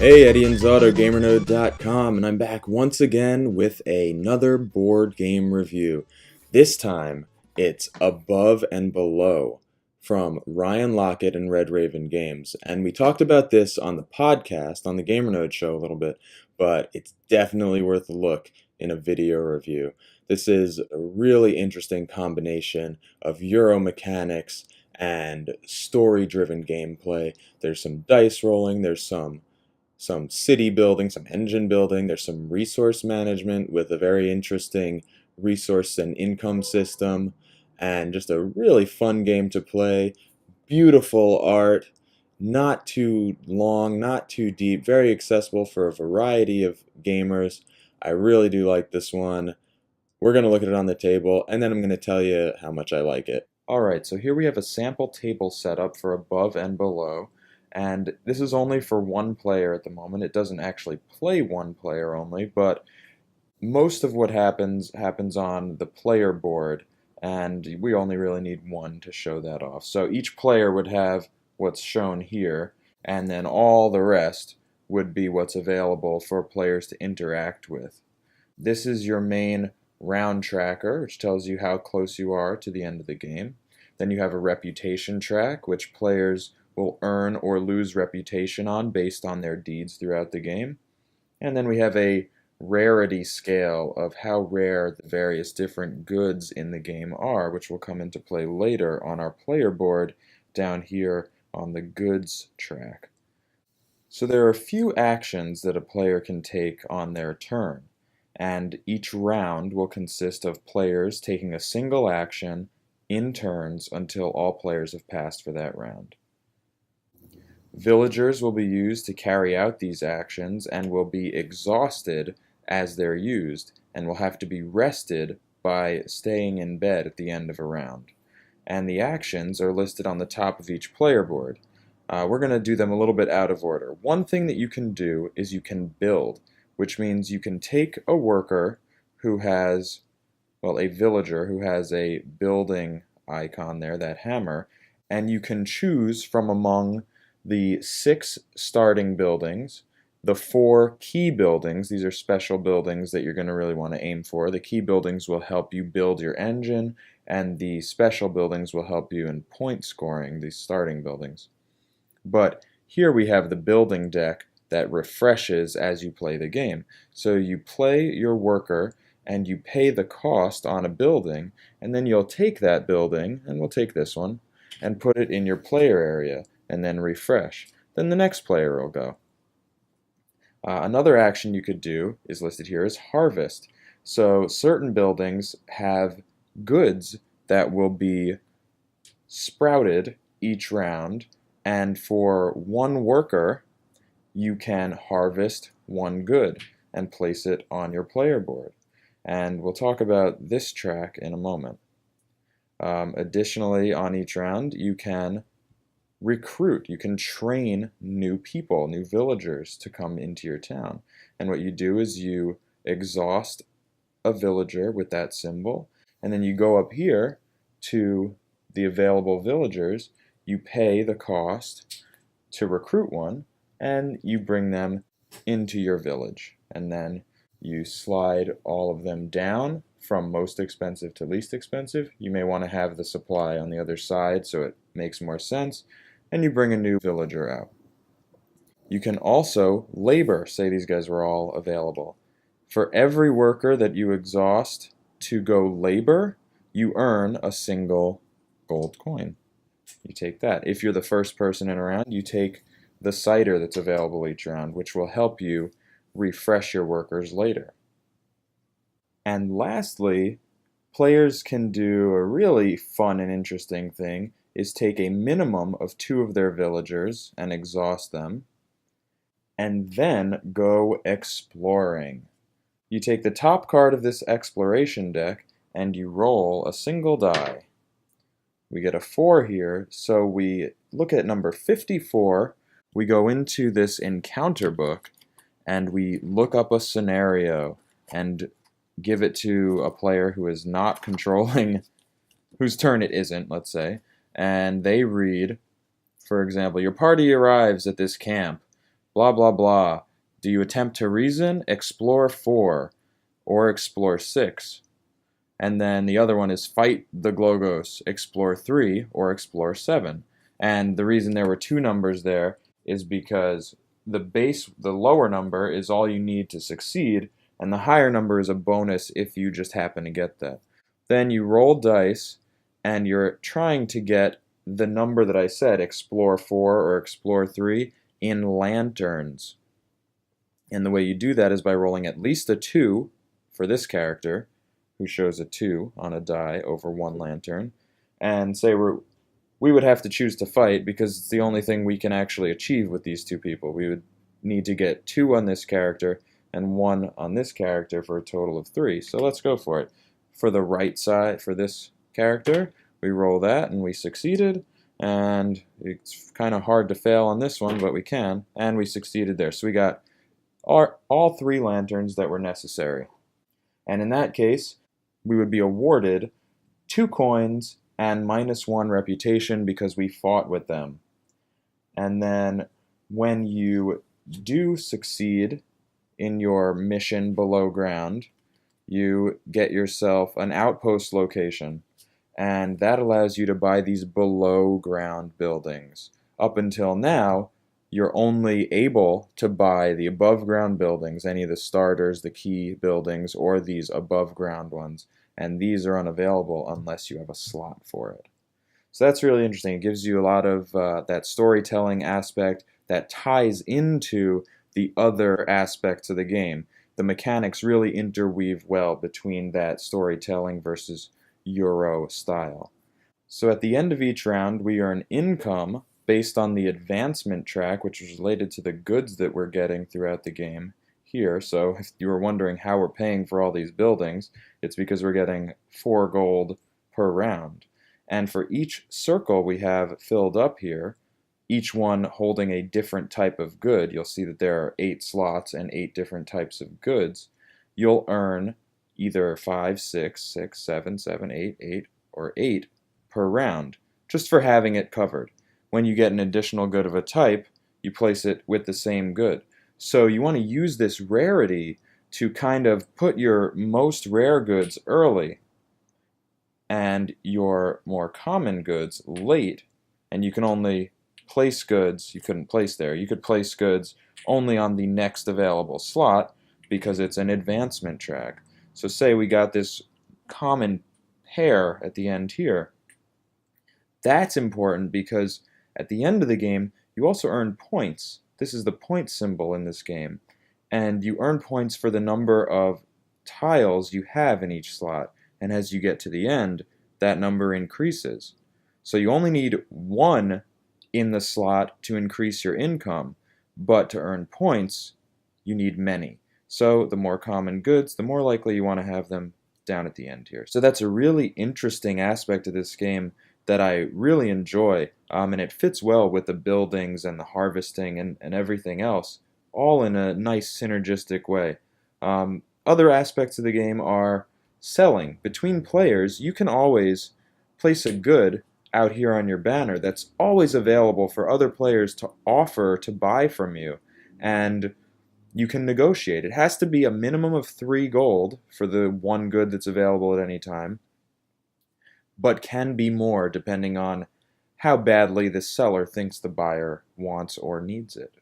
Hey, Eddie and Zod, GamerNode.com, and I'm back once again with another board game review. This time, it's Above and Below from Ryan Laukat and Red Raven Games. And we talked about this on the podcast, on the GamerNode show a little bit, but it's definitely worth a look in a video review. This is a really interesting combination of Euro mechanics and story-driven gameplay. There's some dice rolling, there's some city building, some engine building. There's some resource management with a very interesting resource and income system, and just a really fun game to play. Beautiful art, not too long, not too deep, very accessible for a variety of gamers. I really do like this one. We're going to look at it on the table, and then I'm going to tell you how much I like it. Alright, so here we have a sample table set up for Above and Below. And this is only for one player at the moment. It doesn't actually play one player only, but most of what happens on the player board, and we only really need one to show that off. So each player would have what's shown here, and then all the rest would be what's available for players to interact with. This is your main round tracker, which tells you how close you are to the end of the game. Then you have a reputation track, which players will earn or lose reputation on based on their deeds throughout the game. And then we have a rarity scale of how rare the various different goods in the game are, which will come into play later on our player board down here on the goods track. So there are a few actions that a player can take on their turn, and each round will consist of players taking a single action in turns until all players have passed for that round. Villagers will be used to carry out these actions and will be exhausted as they're used and will have to be rested by staying in bed at the end of a round. And the actions are listed on the top of each player board. We're going to do them a little bit out of order. One thing that you can do is you can build, which means you can take a worker who has, well, a villager who has a building icon there, that hammer, and you can choose from among the 6 starting buildings, the 4 key buildings. These are special buildings that you're going to really want to aim for. The key buildings will help you build your engine, and the special buildings will help you in point scoring, these starting buildings. But here we have the building deck that refreshes as you play the game. So you play your worker, and you pay the cost on a building, and then you'll take that building, and we'll take this one, and put it in your player area, and then refresh. Then the next player will go. Another action you could do is listed here as harvest. So certain buildings have goods that will be sprouted each round, and for one worker you can harvest one good and place it on your player board. And we'll talk about this track in a moment. Additionally, on each round you can recruit. You can train new people, new villagers to come into your town. And what you do is you exhaust a villager with that symbol, and then you go up here to the available villagers, you pay the cost to recruit one, and you bring them into your village. And then you slide all of them down from most expensive to least expensive. You may want to have the supply on the other side so it makes more sense, and you bring a new villager out. You can also labor, say these guys were all available. For every worker that you exhaust to go labor, you earn a single gold coin. You take that. If you're the first person in a round, you take the cider that's available each round, which will help you refresh your workers later. And lastly, players can do a really fun and interesting thing, is take a minimum of 2 of their villagers and exhaust them, and then go exploring. You take the top card of this exploration deck and you roll a single die. We get a 4 here, so we look at number 54. We go into this encounter book and we look up a scenario and give it to a player who is not controlling, whose turn it isn't, let's say, and they read, for example, your party arrives at this camp, blah, blah, blah. Do you attempt to reason? Explore 4 or explore 6. And then the other one is fight the Glogos, explore 3 or explore 7. And the reason there were two numbers there is because the lower number is all you need to succeed, and the higher number is a bonus if you just happen to get that. Then you roll dice, and you're trying to get the number that I said, explore 4 or explore 3, in lanterns. And the way you do that is by rolling at least a 2 for this character, who shows a 2 on a die over one lantern, and say we would have to choose to fight because it's the only thing we can actually achieve with these two people. We would need to get 2 on this character and 1 on this character for a total of 3. So let's go for it. For the right side, for this character, we roll that and we succeeded, and it's kind of hard to fail on this one, but we can, and we succeeded there. So we got all 3 lanterns that were necessary. And in that case, we would be awarded 2 coins and -1 reputation because we fought with them. And then when you do succeed in your mission below ground, you get yourself an outpost location, and that allows you to buy these below ground buildings. Up until now, you're only able to buy the above ground buildings, any of the starters, the key buildings, or these above ground ones, and these are unavailable unless you have a slot for it. So that's really interesting. It gives you a lot of that storytelling aspect that ties into the other aspects of the game. The mechanics really interweave well between that storytelling versus Euro style. So at the end of each round, we earn income based on the advancement track, which is related to the goods that we're getting throughout the game here. So if you were wondering how we're paying for all these buildings, it's because we're getting 4 gold per round. And for each circle we have filled up here, each one holding a different type of good, you'll see that there are 8 slots and 8 different types of goods. You'll earn either 5, 6, 6, 7, 7, 8, 8, or 8 per round, just for having it covered. When you get an additional good of a type, you place it with the same good. So you want to use this rarity to kind of put your most rare goods early and your more common goods late, and you can only place goods you couldn't place there. You could place goods only on the next available slot because it's an advancement track. So say we got this common pair at the end here. That's important because at the end of the game, you also earn points. This is the point symbol in this game. And you earn points for the number of tiles you have in each slot. And as you get to the end, that number increases. So you only need 1 in the slot to increase your income. But to earn points, you need many. So the more common goods, the more likely you want to have them down at the end here. So that's a really interesting aspect of this game that I really enjoy, and it fits well with the buildings and the harvesting and everything else, all in a nice synergistic way. Other aspects of the game are selling. Between players, you can always place a good out here on your banner that's always available for other players to offer to buy from you, and you can negotiate. It has to be a minimum of 3 gold for the one good that's available at any time, but can be more depending on how badly the seller thinks the buyer wants or needs it.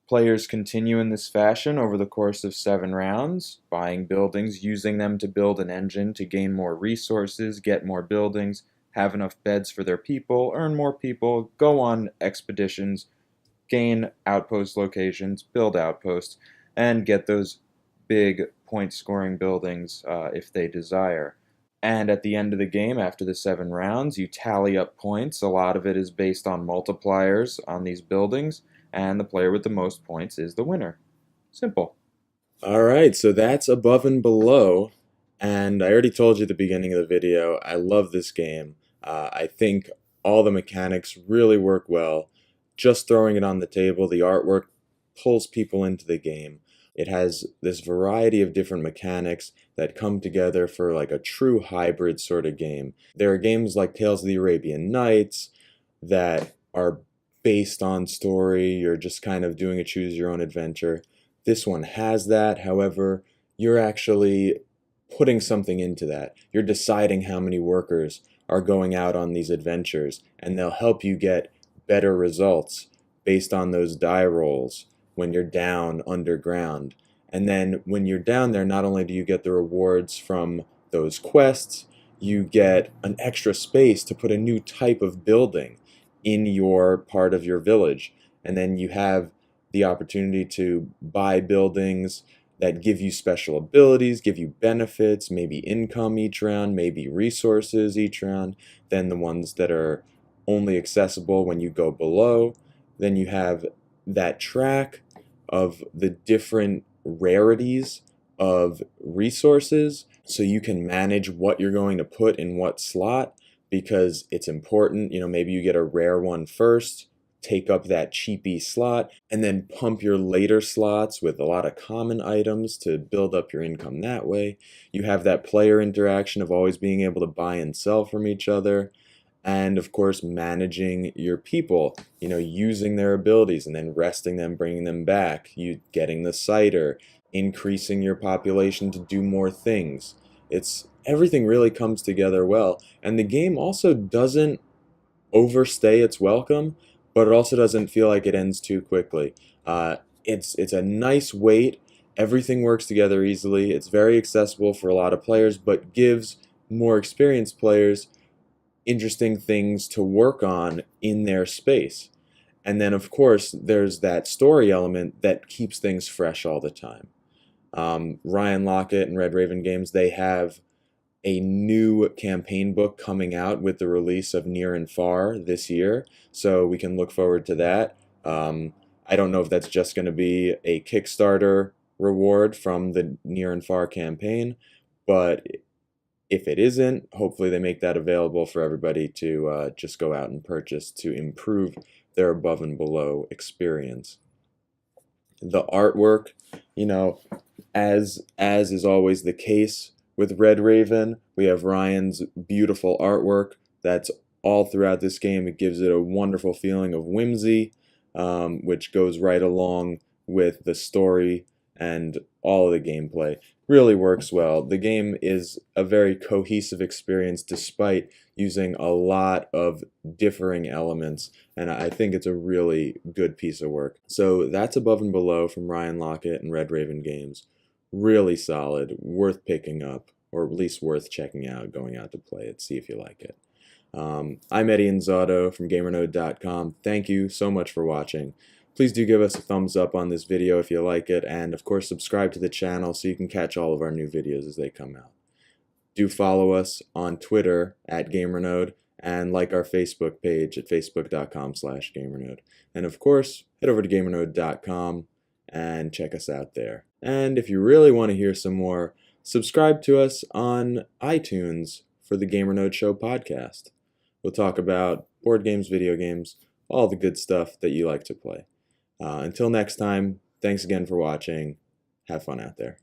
Players continue in this fashion over the course of 7 rounds, buying buildings, using them to build an engine to gain more resources, get more buildings, have enough beds for their people, earn more people, go on expeditions, gain outpost locations, build outposts, and get those big point-scoring buildings if they desire. And at the end of the game, after the 7 rounds, you tally up points. A lot of it is based on multipliers on these buildings, and the player with the most points is the winner. Simple. All right, so that's Above and Below, and I already told you at the beginning of the video, I love this game. I think all the mechanics really work well. Just throwing it on the table, the artwork pulls people into the game. It has this variety of different mechanics that come together for like a true hybrid sort of game. There are games like Tales of the Arabian Nights that are based on story, you're just kind of doing a choose your own adventure. This one has that. However, you're actually putting something into that. You're deciding how many workers are going out on these adventures, and they'll help you get better results based on those die rolls when you're down underground. And then when you're down there, not only do you get the rewards from those quests, you get an extra space to put a new type of building in your part of your village. And then you have the opportunity to buy buildings that give you special abilities, give you benefits, maybe income each round, maybe resources each round, then the ones that are only accessible when you go below. Then you have that track of the different rarities of resources, so you can manage what you're going to put in what slot, because it's important. Maybe you get a rare one first, take up that cheapy slot, and then pump your later slots with a lot of common items to build up your income that way. You have that player interaction of always being able to buy and sell from each other. And of course, managing your people, using their abilities and then resting them, bringing them back, you getting the cider, increasing your population to do more things. It's everything really comes together well. And the game also doesn't overstay its welcome, but it also doesn't feel like it ends too quickly. It's a nice wait. Everything works together easily. It's very accessible for a lot of players, but gives more experienced players interesting things to work on in their space. And then, of course, there's that story element that keeps things fresh all the time. Ryan Laukat and Red Raven Games, they have a new campaign book coming out with the release of Near and Far this year, so we can look forward to that. I don't know if that's just going to be a Kickstarter reward from the Near and Far campaign, but if it isn't, hopefully they make that available for everybody to just go out and purchase to improve their above and below experience. The artwork, as is always the case with Red Raven, we have Ryan's beautiful artwork that's all throughout this game. It gives it a wonderful feeling of whimsy, which goes right along with the story and all of the gameplay. Really works well. The game is a very cohesive experience despite using a lot of differing elements, and I think it's a really good piece of work. So that's Above and Below from Ryan Laukat and Red Raven Games. Really solid, worth picking up, or at least worth checking out, going out to play it, see if you like it. I'm Eddie Inzauto from GamerNode.com. Thank you so much for watching. Please do give us a thumbs up on this video if you like it, and of course subscribe to the channel so you can catch all of our new videos as they come out. Do follow us on Twitter at GamerNode, and like our Facebook page at facebook.com/GamerNode. And of course, head over to GamerNode.com and check us out there. And if you really want to hear some more, subscribe to us on iTunes for the GamerNode Show podcast. We'll talk about board games, video games, all the good stuff that you like to play. Until next time, thanks again for watching. Have fun out there.